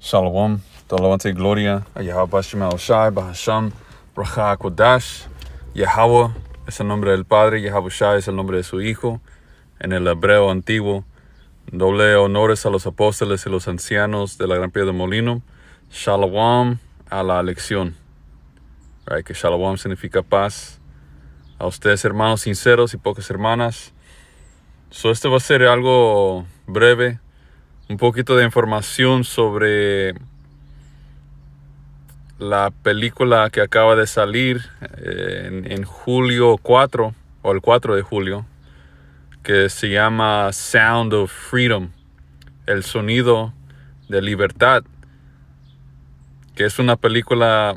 Shalom, toda alabanza y gloria a Yahweh Bashem Shai, Bahasham, Raja Kodash. Yahweh es el nombre del Padre, Yahweh Shai es el nombre de su Hijo. En el hebreo antiguo, doble honores a los apóstoles y los ancianos de la Gran Piedra de Molino. Shalom a la elección. Right? Que Shalom significa paz. A ustedes, hermanos sinceros y pocas hermanas. Esto va a ser algo breve. Un poquito de información sobre la película que acaba de salir en julio 4 o el 4 de julio, que se llama Sound of Freedom, el sonido de libertad, que es una película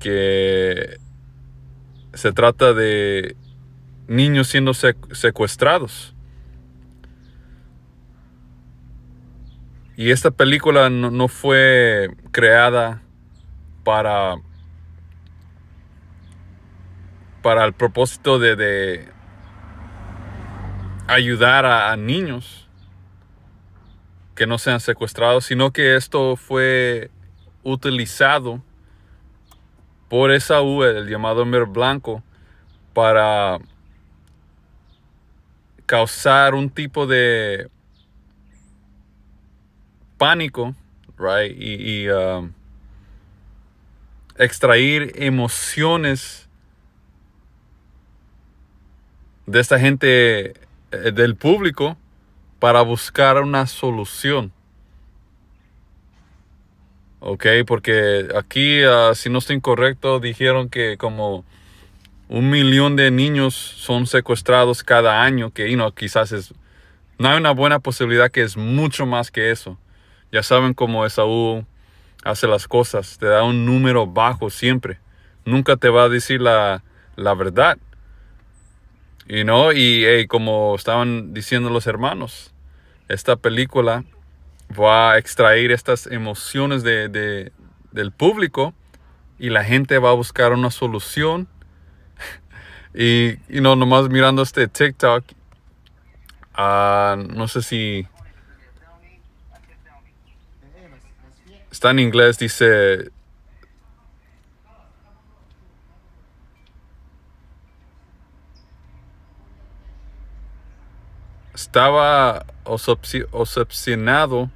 que se trata de niños siendo secuestrados. Y esta película no fue creada para el propósito de ayudar a niños que no sean secuestrados, sino que esto fue utilizado por Esaú, el llamado hombre blanco, para causar un tipo de pánico, right? Y extraer emociones de esta gente, del público, para buscar una solución. Ok, porque aquí, si no estoy incorrecto, dijeron que como 1 millón de niños son secuestrados cada año, que quizás no hay una buena posibilidad que es mucho más que eso. Ya saben cómo Esaú hace las cosas. Te da un número bajo siempre. Nunca te va a decir la verdad. Y como estaban diciendo los hermanos, esta película va a extraer estas emociones del público y la gente va a buscar una solución. Y nomás mirando este TikTok, no sé si está en inglés, dice: estaba obsesionado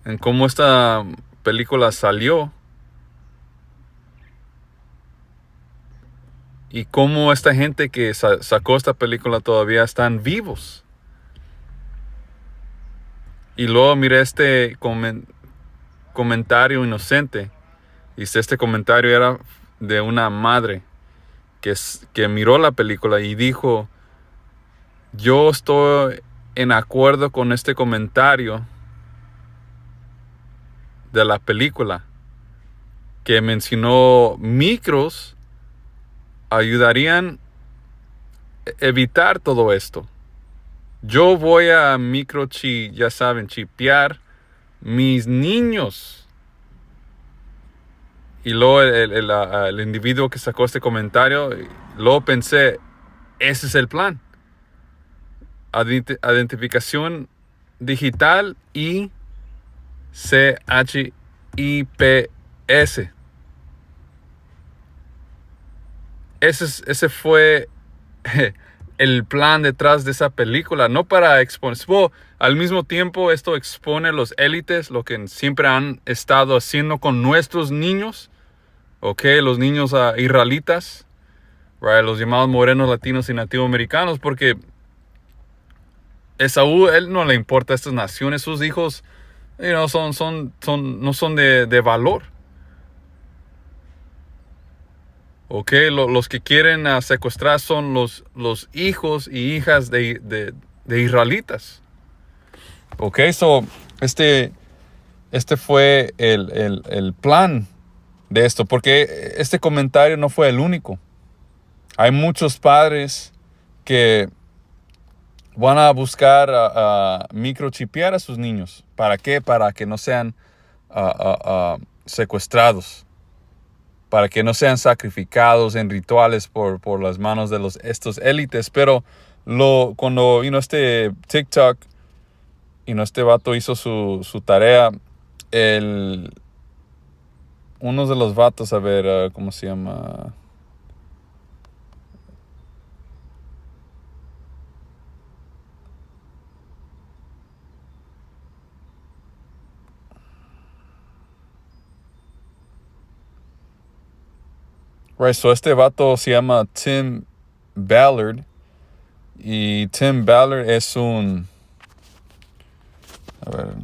en cómo esta película salió y cómo esta gente que sacó esta película todavía están vivos. Y luego miré este comentario inocente. Dice, este comentario era de una madre que miró la película y dijo: yo estoy en acuerdo con este comentario de la película, que mencionó micros ayudarían a evitar todo esto. Yo voy a chipear mis niños. Y luego el individuo que sacó este comentario, luego pensé, ese es el plan. Identificación digital y CHIPS. Ese fue el plan detrás de esa película, no para exponer. Al mismo tiempo, esto expone los élites, lo que siempre han estado haciendo con nuestros niños, los niños israelitas, right? Los llamados morenos, latinos y nativoamericanos, porque Esaú, él no le importa a estas naciones. Sus hijos no son de valor. Los que quieren secuestrar son los hijos y hijas de israelitas. Este fue el plan de esto, porque este comentario no fue el único. Hay muchos padres que van a buscar microchipear a sus niños. ¿Para qué? Para que no sean secuestrados. Para que no sean sacrificados en rituales por las manos de estos élites. Pero cuando este TikTok y no, este vato hizo su tarea. Uno de los vatos, a ver, ¿cómo se llama? Right, so este vato se llama Tim Ballard. Y Tim Ballard es un... A ver.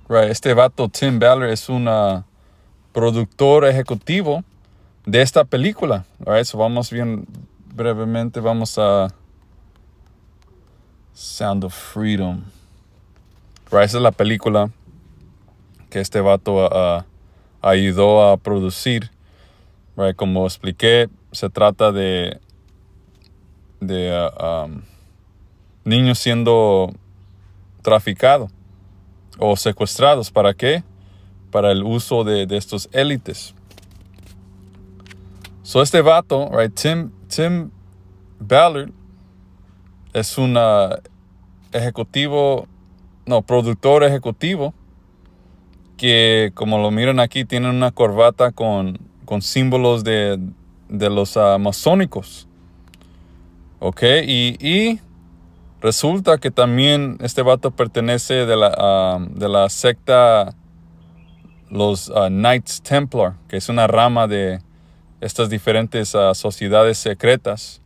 Right, este vato Tim Ballard es un productor ejecutivo de esta película. Right, so vamos bien brevemente, vamos a Sound of Freedom. Right, esa es la película que este vato ayudó a producir. Right, como expliqué, se trata de niños siendo traficados o secuestrados. ¿Para qué? Para el uso de estos élites. So este vato, right, Tim Ballard es un productor ejecutivo que, como lo miran aquí, tiene una corbata con símbolos de los masónicos. Ok, y resulta que también este vato pertenece de la secta los Knights Templar, que es una rama de estas diferentes sociedades secretas.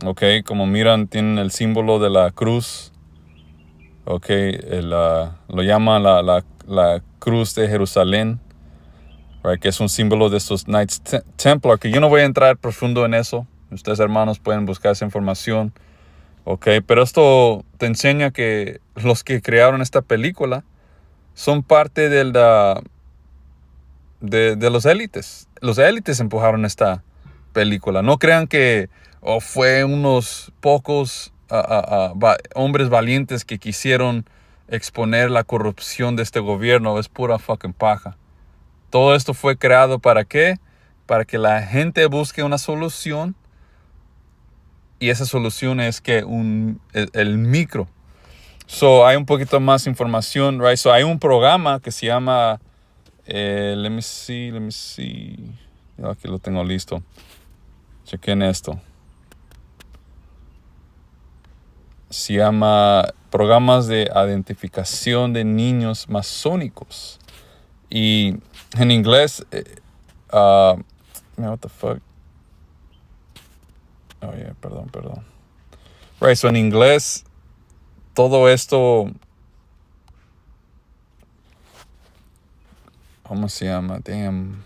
Ok, como miran, tienen el símbolo de la cruz. Ok, lo llaman la cruz de Jerusalén, right, que es un símbolo de estos Knights Templar, que yo no voy a entrar profundo en eso. Ustedes, hermanos, pueden buscar esa información. Ok, pero esto te enseña que los que crearon esta película son parte de los élites. Los élites empujaron esta película. No crean que fue unos pocos hombres valientes que quisieron exponer la corrupción de este gobierno. Es pura fucking paja. Todo esto fue creado ¿para qué? Para que la gente busque una solución. Y esa solución es que el micro. So, hay un poquito más información, right? So, hay un programa que se llama... let me see. Aquí lo tengo listo. Chequen esto. Se llama Programas de Identificación de Niños Masónicos. Y en inglés... what the fuck? Oh, yeah, perdón. Right, so en inglés, todo esto... ¿Cómo se llama? Damn.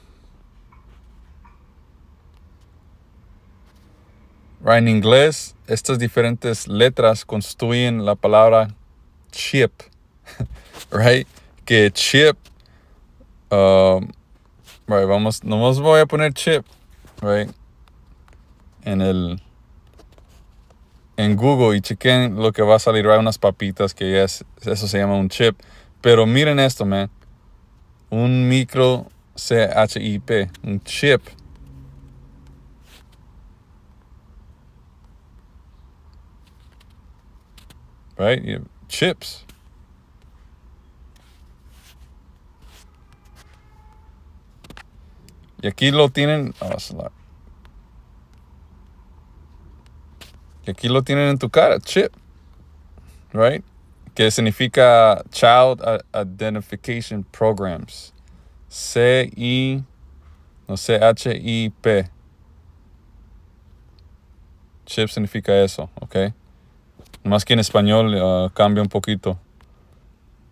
Right, en inglés, estas diferentes letras constituyen la palabra chip. Right? Que chip... right, nomás voy a poner chip. Right? En Google y chequen lo que va a salir. Hay unas papitas que eso se llama un chip. Pero miren esto, man. Un micro CHIP, un chip. Right? Chips. Y aquí lo tienen. Y aquí lo tienen en tu cara, chip. Right? Que significa Child Identification Programs. CHIP. Chip significa eso, ¿ok? Más que en español cambia un poquito.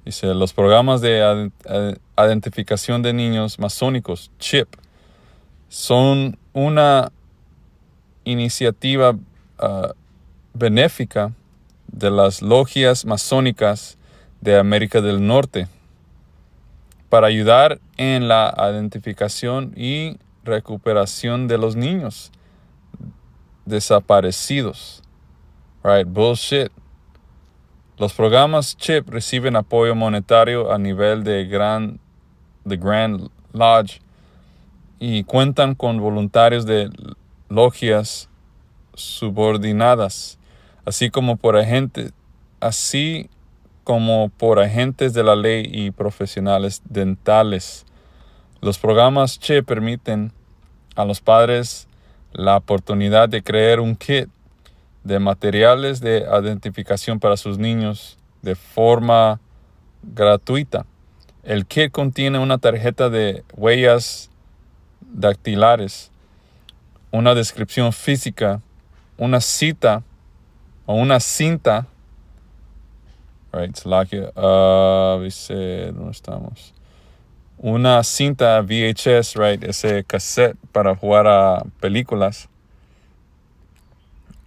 Dice, los programas de identificación de niños masónicos, CHIP, son una iniciativa benéfica de las logias masónicas de América del Norte para ayudar en la identificación y recuperación de los niños desaparecidos. Right, bullshit. Los programas CHIP reciben apoyo monetario a nivel de Grand Lodge y cuentan con voluntarios de logias subordinadas, así como por agentes de la ley y profesionales dentales. Los programas CHIP permiten a los padres la oportunidad de crear un kit de materiales de identificación para sus niños de forma gratuita. El kit contiene una tarjeta de huellas dactilares, una descripción física, una cinta, right, dice, ¿dónde estamos? Una cinta VHS, right, ese cassette para jugar a películas,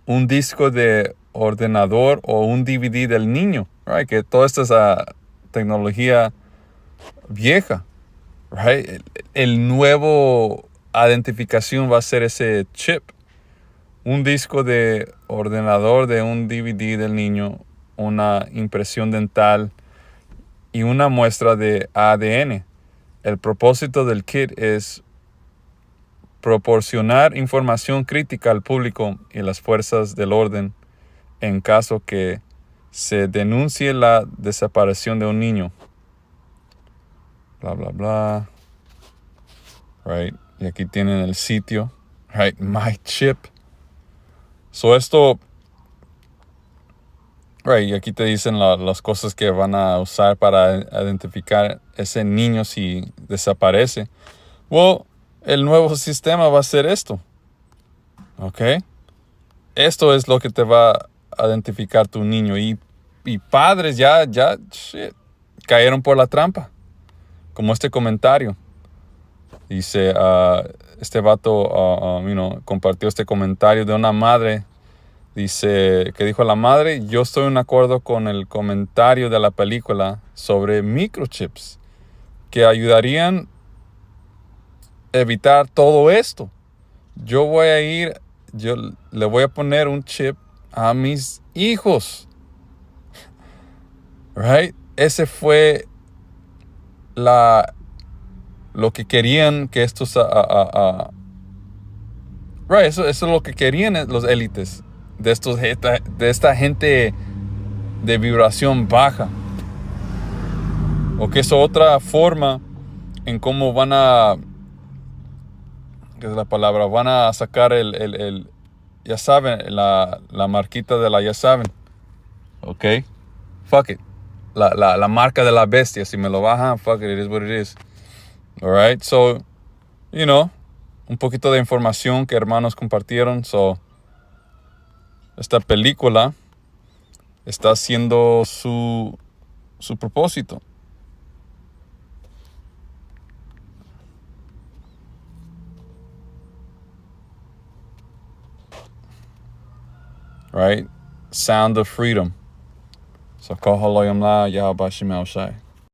un disco de ordenador o un DVD del niño, right, que toda esta tecnología vieja, right, el nuevo identificación va a ser ese chip, un disco de ordenador de un DVD del niño, una impresión dental y una muestra de ADN. El propósito del kit es proporcionar información crítica al público y las fuerzas del orden en caso que se denuncie la desaparición de un niño. Bla, bla, bla. Right. Y aquí tienen el sitio. Right. My chip. So esto. Right. Y aquí te dicen las cosas que van a usar para identificar ese niño si desaparece. Well, el nuevo sistema va a ser esto. ¿Ok? Esto es lo que te va a identificar tu niño. Y padres ya cayeron por la trampa. Como este comentario. Dice, este vato compartió este comentario de una madre. Dice, que dijo la madre, yo estoy en acuerdo con el comentario de la película sobre microchips que ayudarían a evitar todo esto. Yo le voy a poner un chip a mis hijos. Right? Ese fue lo que querían que estos right, eso es lo que querían los élites de esta gente de vibración baja. O que es otra forma en cómo van a, ¿qué es la palabra? Van a sacar ya saben, la marquita de ya saben. Ok. Fuck it. La marca de la bestia. Si me lo bajan, fuck it is what it is. Alright, so, un poquito de información que hermanos compartieron. So, esta película está haciendo su propósito. Right? Sound of Freedom. So, Kohaloyam La Yahabashim Shai.